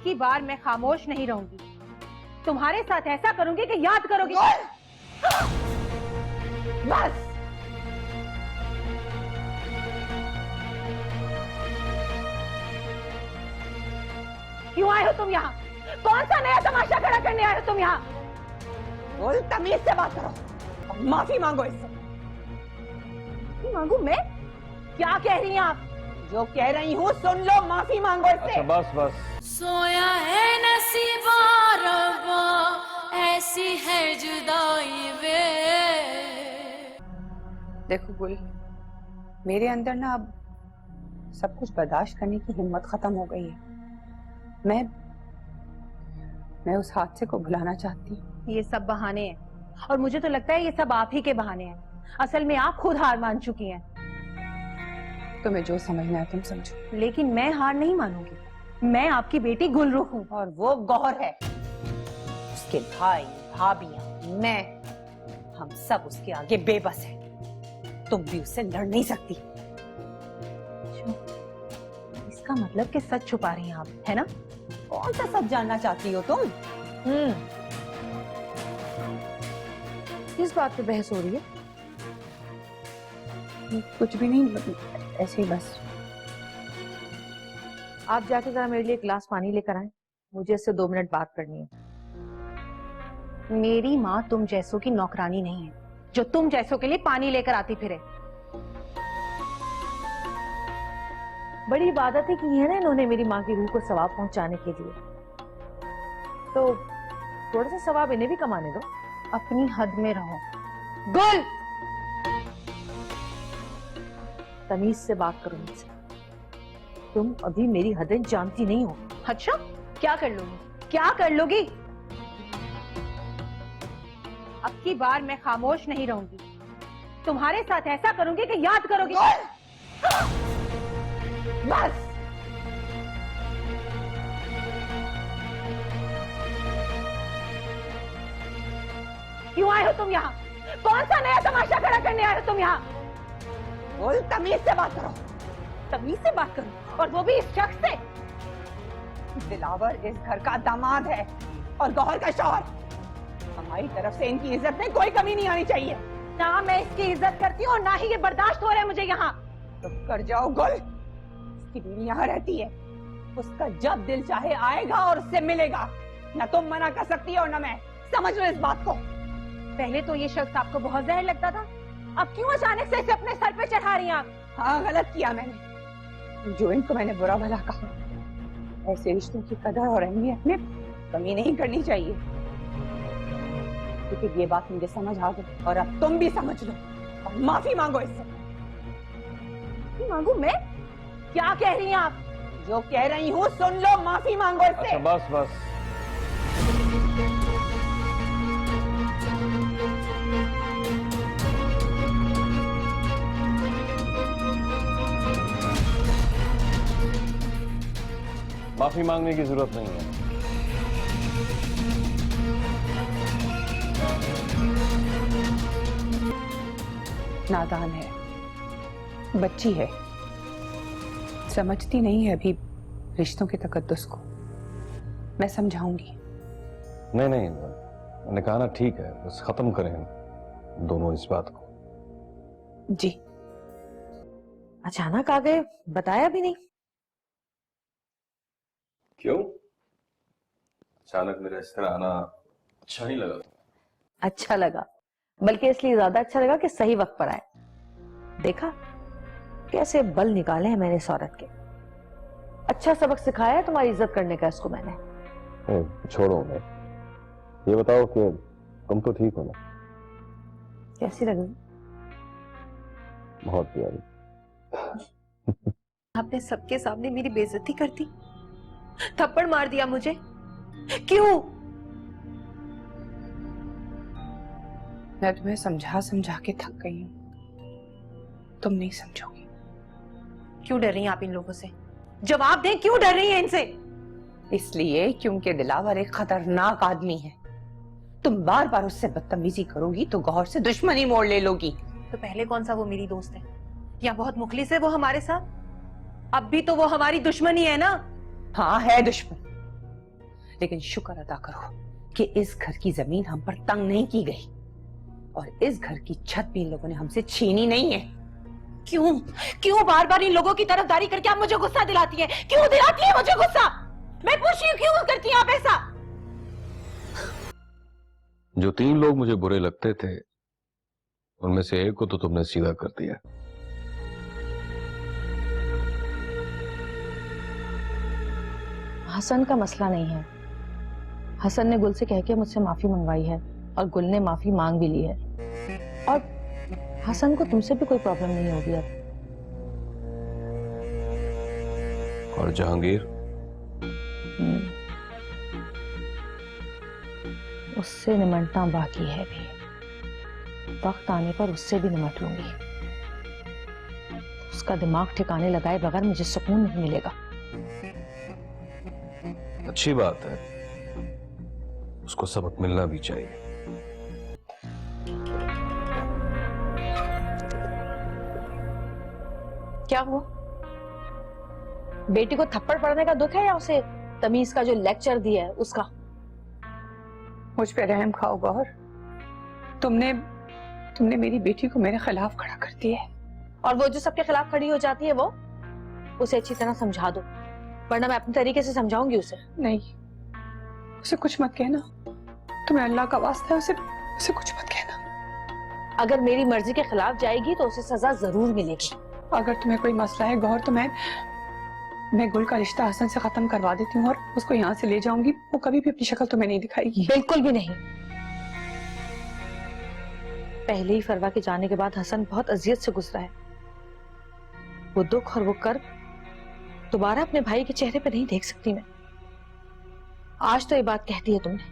की बार मैं खामोश नहीं रहूंगी। तुम्हारे साथ ऐसा करूंगी कि याद करोगी। बस। क्यों आए हो तुम यहाँ? कौन सा नया तमाशा खड़ा करने आए हो तुम यहाँ? बोल, तमीज से बात करो और माफी मांगो इससे। माफी मांगू मैं? क्या कह रही हैं आप? जो कह रही हूँ सुन लो, माफी मांगो इससे। अच्छा बस बस। सोया है नसीबा रब्बा, ऐसी है जुदाई वे। देखो गुल, मेरे अंदर ना अब सब कुछ बर्दाश्त करने की हिम्मत खत्म हो गई है। मैं उस हादसे को भुलाना चाहती हूँ। ये सब बहाने हैं और मुझे तो लगता है ये सब आप ही के बहाने हैं। असल में आप खुद हार मान चुकी हैं। तुम्हें जो समझना है तुम समझो। लेकिन मैं हार नहीं मानूंगी। मैं आपकी बेटी गुलरुख हूँ और वो गौहर है। उसके भाई भाभियां, मैं, हम सब उसके आगे बेबस हैं। तुम भी उससे लड़ नहीं सकती। इसका मतलब कि सच छुपा रही हैं आप, है ना? कौन सा सच जानना चाहती हो तुम? किस बात पे बहस हो रही है? कुछ भी नहीं, ऐसे ही बस। आप जाके जरा मेरे लिए एक गिलास पानी लेकर आएं। मुझे इससे 2 मिनट बात करनी है। मेरी माँ तुम जैसों की नौकरानी नहीं है जो तुम जैसों के लिए पानी लेकर आती फिरे। बड़ी इबादतें की है ना इन्होंने मेरी माँ की रूह को सवाब पहुंचाने के लिए, तो थोड़ा सा सवाब इन्हें भी कमाने दो। अपनी हद में रहो। गुल, तमीज से बात करो मुझसे। तुम अभी मेरी हदें जानती नहीं हो। अच्छा, क्या कर लोगी? क्या कर लोगी? अब की बार मैं खामोश नहीं रहूंगी। तुम्हारे साथ ऐसा करूंगी कि याद करोगी। बस। क्यों आए हो तुम यहाँ? कौन सा नया तमाशा खड़ा करने आए हो तुम यहाँ? बोल, तमीज से बात करो। तमीज से बात करो, और वो भी इस शख्स से? दिलावर इस घर का दामाद है और गौहर का शौहर। हमारी तरफ से इनकी इज्जत में कोई कमी नहीं आनी चाहिए। ना मैं इसकी इज्जत करती हूँ और ना ही ये बर्दाश्त हो रहा है मुझे यहाँ। चुप कर जाओ गुल। उसकी बीवी यहाँ रहती है। उसका जब दिल चाहे आएगा और उससे मिलेगा। न तुम मना कर सकती हो न मैं। समझ लो इस बात को। पहले तो ये शख्स आपको बहुत जहर लगता था, अब क्यों अचानक से इसे अपने सर पे चढ़ा रही हैं आप? हाँ, गलत किया मैंने। जो इनको मैंने बुरा भला कहा। ऐसे रिश्तों की कदर और अहमियत में कमी नहीं करनी चाहिए। क्योंकि ये बात मुझे समझ आ गई और अब तुम भी समझ लो और माफी मांगो इससे। माफी मांगू मैं? क्या कह रही हैं आप? जो कह रही हूँ सुन लो, माफी मांगो इससे। अच्छा बस बस। माफी मांगने की जरूरत नहीं है। नादान है, बच्ची है, समझती नहीं है अभी रिश्तों के तकद्दुस को। मैं समझाऊंगी। नहीं नहीं, मैंने कहा ना, ठीक है, बस खत्म करें दोनों इस बात को। जी। अचानक आ गए, बताया भी नहीं। क्यों? अचानक मेरा इस तरह आना अच्छा नहीं लगा? अच्छा लगा, बल्कि इसलिए ज्यादा अच्छा लगा कि सही वक्त पर आए। देखा कैसे बल निकाले हैं मैंने इस औरत के। अच्छा सबक सिखाया है तुम्हारी इज्जत करने का इसको मैंने। छोड़ो उन्हें, ये बताओ कि तुम तो ठीक हो ना? कैसी लगी? बहुत प्यारी। आपने सबके सामने मेरी बेइज्जती कर दी, थप्पड़ मार दिया मुझे। क्यों? मैं तुम्हें समझा समझा के थक गई हूँ, तुम नहीं समझोगी। क्यों डर रही हैं आप इन लोगों से? जवाब दें, क्यों डर रही हैं इनसे? इसलिए क्योंकि दिलावर एक खतरनाक आदमी है। तुम बार बार उससे बदतमीजी करोगी तो गौहर से दुश्मनी मोड़ ले लोगी। तो पहले कौन सा वो मेरी दोस्त है या बहुत मुखलिस है वो हमारे साथ? अब भी तो वो हमारी दुश्मनी है ना? हाँ, है दुश्मन, लेकिन शुक्र अदा करो कि इस घर की जमीन हम पर तंग नहीं की गई और इस घर की छत भी इन लोगों ने हमसे छीनी नहीं है। क्यों क्यों बार बार इन लोगों की तरफदारी करके आप मुझे गुस्सा दिलाती हैं? क्यों दिलाती है मुझे गुस्सा? मैं पूछ रही हूँ क्यों करती हैं आप ऐसा? जो 3 लोग मुझे बुरे लगते थे उनमें से एक को तो तुमने सीधा कर दिया। हसन का मसला नहीं है। हसन ने गुल से कह के मुझसे माफी मंगवाई है और गुल ने माफी मांग भी ली है और हसन को तुमसे भी कोई प्रॉब्लम नहीं होगी अब। और जहांगीर? उससे निमटना बाकी है भी। वक्त आने पर उससे भी निमट लूंगी। उसका दिमाग ठिकाने लगाए बगैर मुझे सुकून नहीं मिलेगा। अच्छी बात है, उसको सबक मिलना भी चाहिए। क्या हुआ? बेटी को थप्पड़ पड़ने का दुख है या उसे तमीज का जो लेक्चर दिया है उसका? मुझ पे रहम खाओ गौर। तुमने मेरी बेटी को मेरे खिलाफ खड़ा कर दिया है। और वो जो सबके खिलाफ खड़ी हो जाती है वो उसे अच्छी तरह समझा दो, वरना मैं अपने तरीके से समझाऊंगी उसे। नहीं, उसे कुछ मत कहना। तुम्हें अल्लाह का वास्ता है, उसे कुछ मत कहना। अगर मेरी मर्जी के खिलाफ जाएगी तो उसे सजा जरूर मिलेगी। अगर तुम्हें कोई मसला है गौर तो मैं गुल का रिश्ता हसन से खत्म करवा देती हूँ और उसको यहाँ से ले जाऊंगी। वो कभी भी अपनी शक्ल तुम्हें नहीं दिखाएगी। बिल्कुल भी नहीं। पहले ही फरवा के जाने के बाद हसन बहुत अजियत से गुजरा है। वो दुख और वो कर्ब दोबारा अपने भाई के चेहरे पे नहीं देख सकती मैं। आज तो ये बात कह दी है तुमने,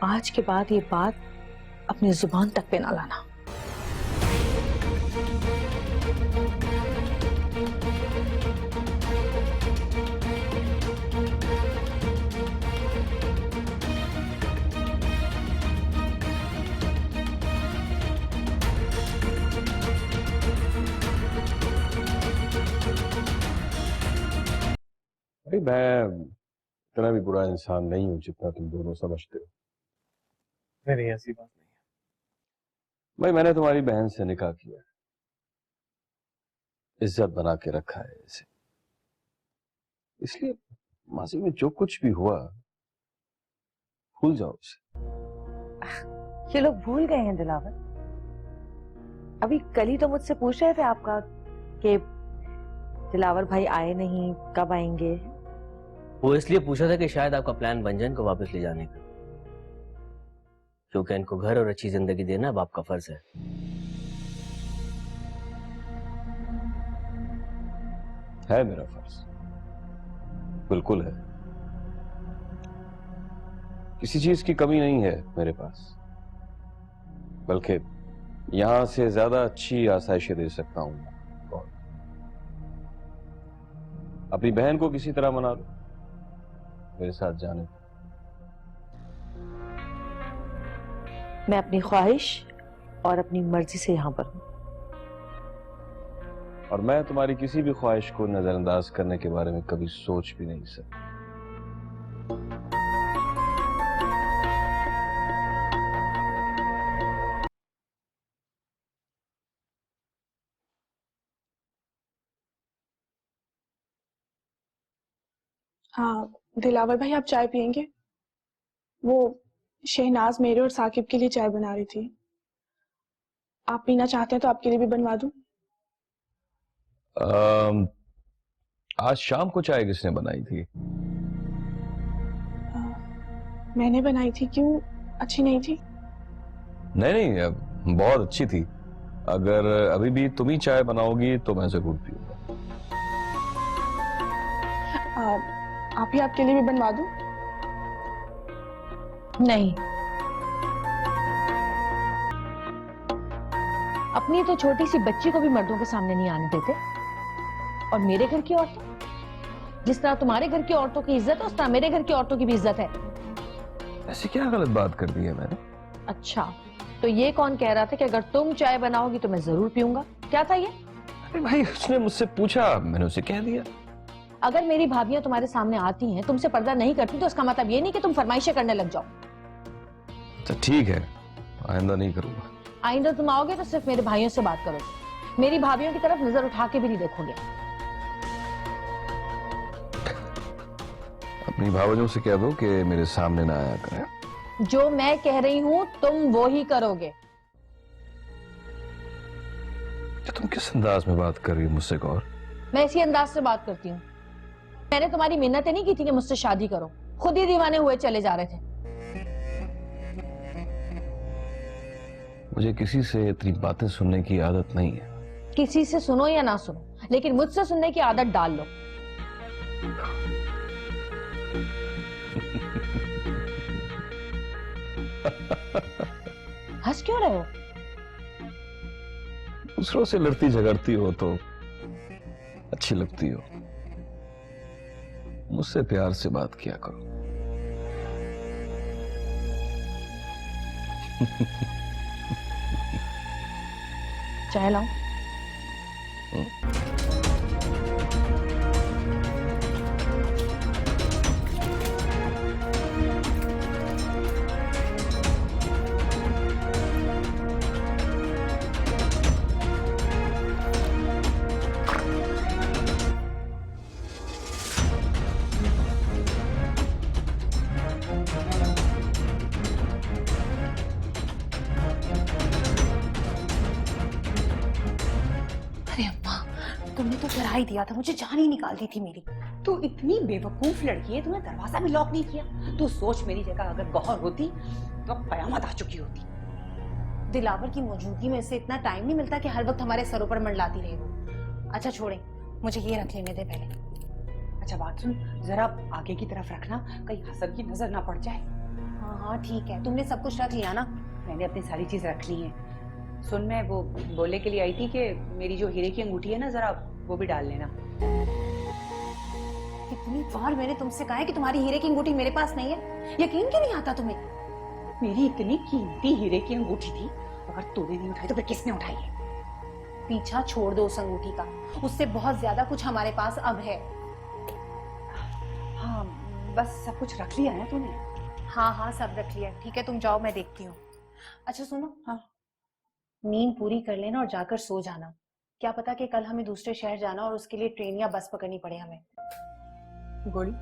आज के बाद ये बात अपनी जुबान तक पे ना लाना। भाई मैं इतना भी बुरा इंसान नहीं हूं जितना तुम दोनों समझते हो। नहीं, ऐसी बात नहीं है भाई मैंने तुम्हारी बहन से निकाह किया, इज्जत बना के रखा है इसे, इसलिए माजी में जो कुछ भी हुआ भूल जाओ उसे। ये लोग भूल गए हैं दिलावर। अभी कल ही तो मुझसे पूछ रहे थे आपका कि दिलावर भाई आए नहीं, कब आएंगे। वो इसलिए पूछा था कि शायद आपका प्लान बन जाए इनको वापस ले जाने का, क्योंकि इनको घर और अच्छी जिंदगी देना अब आपका फर्ज है। है मेरा फर्ज, बिल्कुल है। किसी चीज की कमी नहीं है मेरे पास, बल्कि यहां से ज्यादा अच्छी आसाइशें दे सकता हूं। अपनी बहन को किसी तरह मना लो मेरे साथ जाने। मैं अपनी ख्वाहिश और अपनी मर्जी से यहां पर हूं, और मैं तुम्हारी किसी भी ख्वाहिश को नजरअंदाज करने के बारे में कभी सोच भी नहीं सकता। हाँ दिलावर भाई, आप चाय पियेंगे? वो शहनाज मेरे और साकिब के लिए चाय बना रही थी। आप पीना चाहते हैं तो आपके लिए भी बनवा दूं? आज शाम को चाय किसने बनाई थी? मैंने बनाई थी। क्यों, अच्छी नहीं थी? नहीं, बहुत अच्छी थी। अगर अभी भी तुम ही चाय बनाओगी तो मैं जरूर पीऊंगा। आप ही आपके लिए भी बनवा दूं? नहीं। अपनी तो छोटी सी बच्ची को भी मर्दों के सामने नहीं आने देते, और मेरे घर की औरतों, जिस तरह तुम्हारे घर की औरतों की इज्जत है उस तरह मेरे घर की औरतों की भी इज्जत है। ऐसी क्या गलत बात कर दी है मैंने? अच्छा, तो ये कौन कह रहा था कि अगर तुम चाय बनाओगी तो मैं जरूर पीऊंगा? क्या था ये? अरे भाई, उसने मुझसे पूछा, मैंने उसे कह दिया। अगर मेरी भाभियां तुम्हारे सामने आती हैं, तुमसे पर्दा नहीं करती, तो इसका मतलब ये नहीं कि तुम फरमाइशें करने लग जाओ। अच्छा ठीक है, आइंदा नहीं करूंगा। आइंदा तुम आओगे तो सिर्फ मेरे भाइयों से बात करोगे, मेरी भाभियों की तरफ नजर उठा के भी नहीं देखोगे। अपनी भावजों से कह दो कि मेरे सामने ना आया करें। जो मैं कह रही हूं तुम वो ही करोगे। तुम किस अंदाज में बात कर रही हो मुझसे गौर? मैं इसी अंदाज से बात करती हूँ। मैंने तुम्हारी मिन्नतें नहीं की थी कि मुझसे शादी करो, खुद ही दीवाने हुए चले जा रहे थे। मुझे किसी से इतनी बातें सुनने की आदत नहीं है। किसी से सुनो या ना सुनो, लेकिन मुझसे सुनने की आदत डाल लो। हंस क्यों रहे हो? दूसरों से लड़ती झगड़ती हो तो अच्छी लगती हो, मुझसे प्यार से बात किया करो। चाय लाऊं? अरे अम्मा, तुमने तो डरा ही दिया था, मुझे जान ही निकाल दी थी मेरी। तू इतनी बेवकूफ लड़की है, तुमने दरवाजा भी लॉक नहीं किया। तू सोच, मेरी जगह अगर गौहर होती तो कयामत आ चुकी होती। दिलावर की मौजूदगी में से इतना टाइम नहीं मिलता कि हर वक्त हमारे सरों पर मंडलाती रहे वो। अच्छा छोड़े, मुझे ये रख लेने दे पहले। अच्छा बात सुन, जरा आगे की तरफ रखना, कहीं हसन की नजर ना पड़ जाए। हाँ हाँ ठीक है, तुमने सब कुछ रख लिया ना? मैंने अपनी सारी चीज रख ली है। सुन, मैं वो बोलने के लिए आई थी कि मेरी जो हीरे की अंगूठी है ना, जरा वो भी डाल लेना। कितनी बार मैंने तुमसे कहा है कि तुम्हारी हीरे की अंगूठी मेरे पास नहीं है, यकीन क्यों नहीं आता तुम्हें? मेरी इतनी कीमती हीरे की अंगूठी थी, अगर तूने नहीं उठाई तो फिर किसने उठाई है? पीछा छोड़ दो उस अंगूठी का, उससे बहुत ज्यादा कुछ हमारे पास अब है। हाँ बस सब कुछ रख लिया है तूने? हाँ हाँ सब रख लिया, ठीक है तुम जाओ, मैं देखती हूँ। अच्छा सुनो, हाँ नींद पूरी कर लेना और जाकर सो जाना। क्या पता कि कल हमें दूसरे शहर जाना और उसके लिए ट्रेन या बस पकड़नी पड़े हमें। गोली,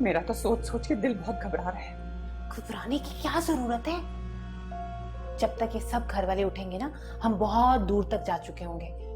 मेरा तो सोच सोच के दिल बहुत घबरा रहा है। घबराने की क्या जरूरत है? जब तक ये सब घर वाले उठेंगे ना, हम बहुत दूर तक जा चुके होंगे।